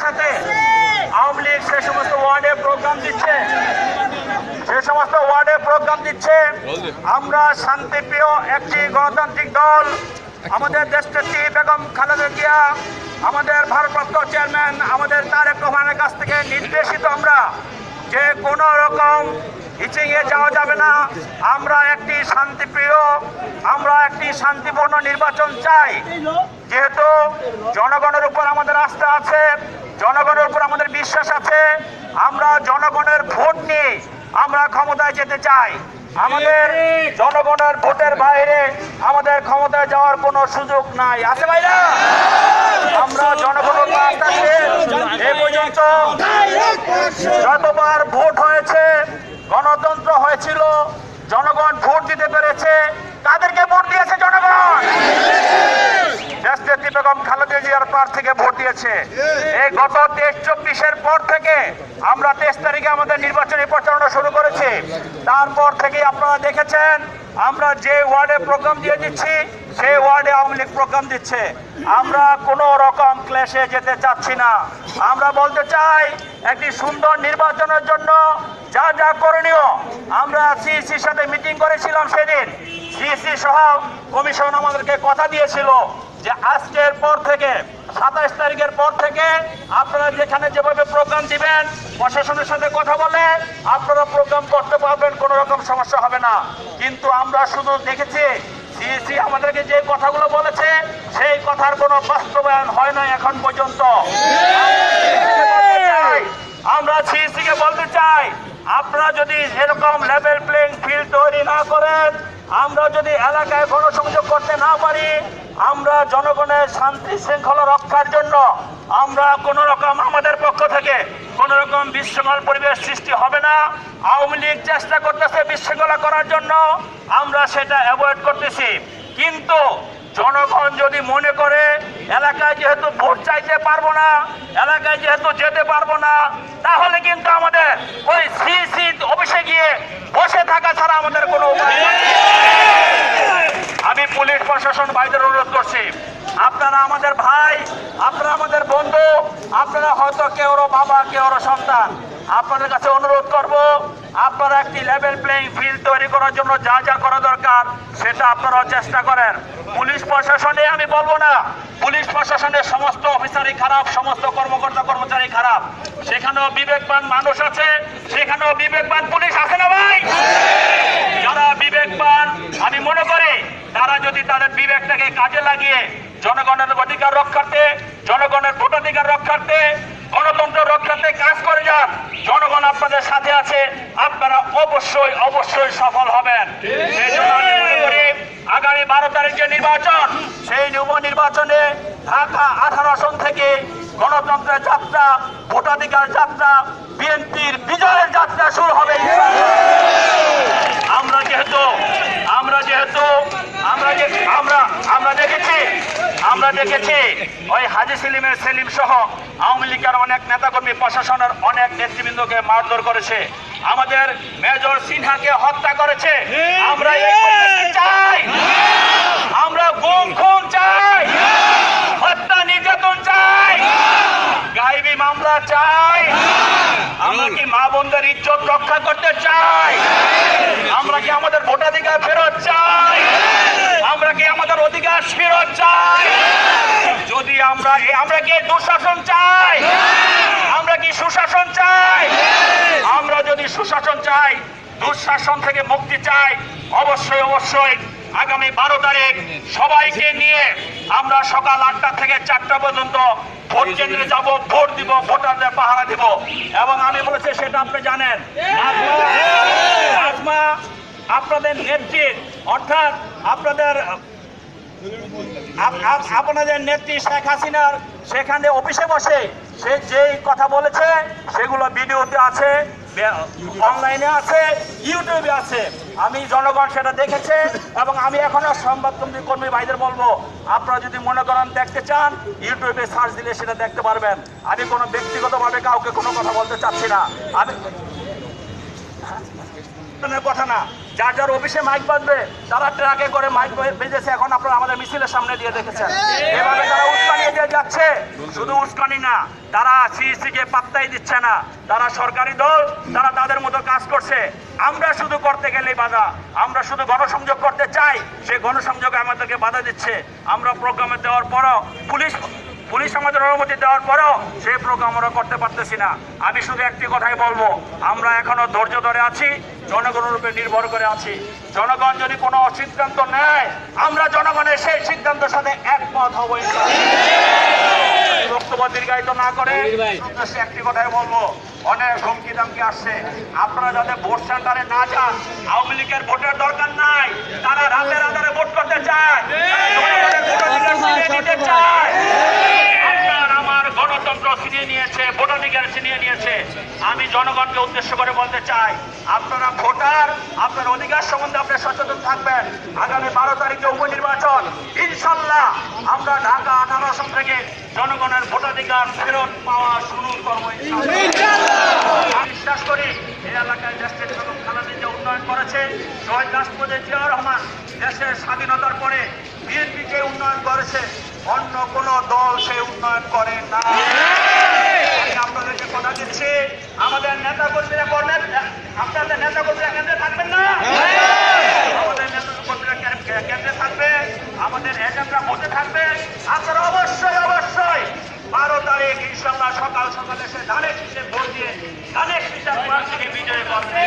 সাথে আওয়ামী লীগ সে সমস্ত ওয়ার্ডে প্রোগ্রাম দিচ্ছে আমরা শান্তিপ্রিয় একটি গণতান্ত্রিক দল, আমাদের দেশনেত্রী বেগম খালেদা জিয়া, আমাদের ভারপ্রাপ্ত চেয়ারম্যান আমাদের তারেক রহমানের কাছ থেকে নির্দেশিত আমরা যে কোনো রকম হিচিংয়ে যাওয়া যাবে না। আমরা একটি শান্তিপূর্ণ নির্বাচন চাই। যেহেতু জনগণের উপর আমাদের আস্থা আছে, জনগণের উপর আমাদের বিশ্বাস আছে, আমরা জনগণের ভোট নিয়ে আমরা ক্ষমতায় যেতে চাই। আমাদের জনগণের ভোটের বাইরে আমাদের ক্ষমতায় যাওয়ার কোনো সুযোগ নাই। আছে ভাইরা, আমরা জনগণের আস্থাতে এ পর্যন্ত যতবার ভোট হয়েছে, গণতন্ত্র হয়েছিল, জনগণ ভোট দিতে পেরেছে। তাদেরকে ভোট দিয়েছে জনগণ, দেশনেত্রী বেগম খালেদা জিয়ার পার থেকে ভোট দিয়েছে। এই গত 23-24-এর পর থেকে আমরা 23 তারিখে আমাদের নির্বাচনী প্রচারণা শুরু করেছি। তারপর থেকে আপনারা দেখেছেন আমরা যে ওয়ার্ডে প্রোগ্রাম দিয়ে দিচ্ছি সেই ওয়ার্ডে আওয়ামী লীগ প্রোগ্রাম দিচ্ছে। আমরা কোনো রকম ক্লেশে যেতে চাচ্ছি না। আমরা বলতে চাই একটি সুন্দর নির্বাচনের জন্য যা যা করণীয়, আমরা সিইসির সাথে মিটিং করেছিলাম সেদিন। সিইসি সহ কমিশন আমাদেরকে কথা দিয়েছিল যে আজকের পর থেকে 27 তারিখের পর থেকে আপনারা যেখানে যেভাবে প্রোগ্রাম দিবেন প্রশাসনের সাথে কথা বলে আপনারা প্রোগ্রাম করতে পারবেন, কোনো রকম সমস্যা হবে না। কিন্তু আমরা শুধু দেখেছি সিইসি আমাদেরকে যে কথাগুলো বলেছে সেই কথার কোনো বাস্তবায়ন হয় না এখন পর্যন্ত। আমরা সিইসিকে বলতে চাই আপনারা যদি এরকম লেভেল প্লেইং ফিল্ড তৈরি না করেন, আমরা যদি এলাকায় গণসংযোগ করতে না পারি, আমরা জনগণের শান্তি শৃঙ্খলা রক্ষার জন্য আমরা কোনো রকম আমাদের পক্ষ থেকে কোনো রকম বিশৃঙ্খল পরিবেশ সৃষ্টি হবে না। আওয়ামী লীগ চেষ্টা করতেছে বিশৃঙ্খলা করার জন্য, আমরা সেটা অ্যাভয়েড করতেছি। কিন্তু জনগণ যদি মনে করে এলাকায় যেহেতু ভোট চাইতে পারবো না, এলাকায় যেহেতু যেতে পারবো না, তাহলে কিন্তু আমাদের ওই সিইসি অফিসে গিয়ে বসে থাকা ছাড়া আমাদের কোনো উপায় নেই। আমি পুলিশ প্রশাসন ভাইদের অনুরোধ করছি, আপনারা আমাদের ভাই, আপনারা আমাদের বন্ধু, আপনারা হয়তো কেউরও বাবা কেউরও সন্তান। আপনাদের কাছে অনুরোধ করব আপনারা একটি লেভেল প্লেইং ফিল্ড তৈরি করার জন্য যা যা করা দরকার সেটা আপনারা চেষ্টা করেন। পুলিশ প্রশাসনে আমি বলবো না পুলিশ প্রশাসনের সমস্ত অফিসারই খারাপ, সমস্ত কর্মকর্তা কর্মচারী খারাপ। সেখানেও বিবেকবান মানুষ আছে, সেখানেও বিবেকবান পুলিশ আছে না ভাই? যারা বিবেকবান আমি মনে করি তারা যদি তাদের বিবেকটাকে কাজে লাগিয়ে জনগণের অধিকার রক্ষার্থে, জনগণের ভোটাধিকার রক্ষার্থে, গণতন্ত্র রক্ষার্থে কাজ করে যান, জনগণ আপনাদের সাথে আছে, আপনারা অবশ্যই অবশ্যই সফল হবেন। সেই জন্য আমি মনে করি আগামী 12 তারিখ যে নির্বাচন, সেই নির্বাচনে ঢাকা 18 আসন থেকে গণতন্ত্রের যাত্রা, ভোটাধিকার যাত্রা, বিএনপির বিজয়ের যাত্রা শুরু হবে। আমরা দেখেছি ওই হাজী সেলিম সহ আওয়ামী লীগের অনেক নেতাকর্মী প্রশাসনের অনেক নেতৃবৃন্দকে মারধর করেছে, আমাদের মেজর সিনহাকে হত্যা করেছে। আমরা চাই, আমরা গুম খুন চাই, হত্যা নির্যাতন চাই, গায়েবী মামলা চাই। আমরা কি মা বোনদের ইজ্জত রক্ষা করতে চাই? আমরা কি আমাদের ভোটাধিকার ফেরত চাই? আমরা কি আমাদের অধিকার ফেরত চাই? যদি আমরা কি দুঃশাসন চাই? আমরা কি সুশাসন চাই? আমরা যদি সুশাসন চাই, দুঃশাসন থেকে মুক্তি চাই, অবশ্যই অবশ্যই আগামী 12 তারিখ সবাইকে নিয়ে আমরা সকাল 8টা থেকে 4টা পর্যন্ত ভোট কেন্দ্রে যাব, ভোট দিব, ভোটারদের পাহারা দিব। এবং আমি বলেছি সেটা আপনি জানেন, আজমা আপনাদের নেত্রী, অর্থাৎ আপনাদের নেত্রী শেখ হাসিনার সেখানে অফিসে বসে সে যেই কথা বলেছে সেগুলো ভিডিওতে আছে, অনলাইনে আছে, ইউটিউবে আছে। আমি জনগণ সেটা দেখেছে এবং আমি এখনো সংবাদ কর্মী ভাইদের বলবো আপনারা যদি মনে করেন দেখতে চান ইউটিউবে সার্চ দিলে সেটা দেখতে পারবেন। আমি কোনো ব্যক্তিগতভাবে কাউকে কোনো কথা বলতে চাচ্ছি না। কথা না, যার যার অফিসে মাইক বাজবে তারা ট্রাকে করে মাইক বেজেছে, এখন আপনারা আমাদের মিছিলের সামনে দিয়ে দেখেছেন। এভাবে তারা উস্কানি দিয়ে যাচ্ছে, শুধু উস্কানি না, তারা সিইসি কে পাত্তাই দিচ্ছে না, তারা সরকারি দল, তারা তাদের মতো কাজ করছে। আমরা শুধু করতে গেলেই বাধা, আমরা শুধু গণসংযোগ করতে চাই, সেই গণসংযোগে আমাদেরকে বাধা দিচ্ছে। আমরা প্রোগ্রামে দেওয়ার পরও পুলিশ আমাদের অনুমতি দেওয়ার পরেও সেই প্রোগ্রাম আমরা করতে পারতেছি না। আমি শুধু একটি কথাই বলবো, আমরা এখনো ধৈর্য ধরে আছি, জনগণের উপরে নির্ভর করে আছি। জনগণ যদি কোনো সিদ্ধান্ত নেয়, আমরা জনগণের সেই সিদ্ধান্তের সাথে একমত হব। বক্তব্য দীর্ঘায়িত না করে একটি কথাই বলবো, অনেক হুমকি দামকি আসছে। আপনারা যাতে ভোট সেন্টারে না যান, আওয়ামী লীগের ভোটের দরকার নাই, তারা রাতের আধারে ভোট করতে চায়, জনগণের ভোটাধিকার ছিনিয়ে নিতে চায়। আপনার আমার গণতন্ত্র ছিনিয়ে নিয়েছে, ভোটাধিকার ছিনিয়ে নিয়েছে। আমি জনগণকে উদ্দেশ্য করে বলতে চাই, আপনারা ভোটার, আপনার অধিকার সম্বন্ধে আপনি সচেতন থাকবেন। আগামী 12 তারিখে উপনির্বাচন, ইনশাল্লাহ আমরা ঢাকা 18 আসন থেকে জনগণের ভোটাধিকার ফেরত পাওয়া শুরু করবো। আমি বিশ্বাস করি এই এলাকায় দেশের বেগম খালেদা জিয়া উন্নয়ন করেছে, শহীদ রাষ্ট্রপতি জিয়াউর রহমান দেশের স্বাধীনতার পরে বিএনপিকে উন্নয়ন করেছে, অন্য কোন দল সে উন্নয়ন করে না। আমি আপনাদেরকে কথা দিচ্ছি, আমাদের নেতা কর্মীরা করবেন, আপনাদের নেতা কর্মীরা কেন্দ্রে থাকবেন না, আমাদের নেতা কর্মীরা কেন্দ্রে থাকবে, আমাদের এজেন্টরা ভোটে থাকবে। আপনারা অবশ্যই 12 তারিখ ইনশাল্লাহ সকাল সকাল এসে ধানের শীষে ভোট দিয়ে ধানের শীষের প্রার্থীকে বিজয় করবে।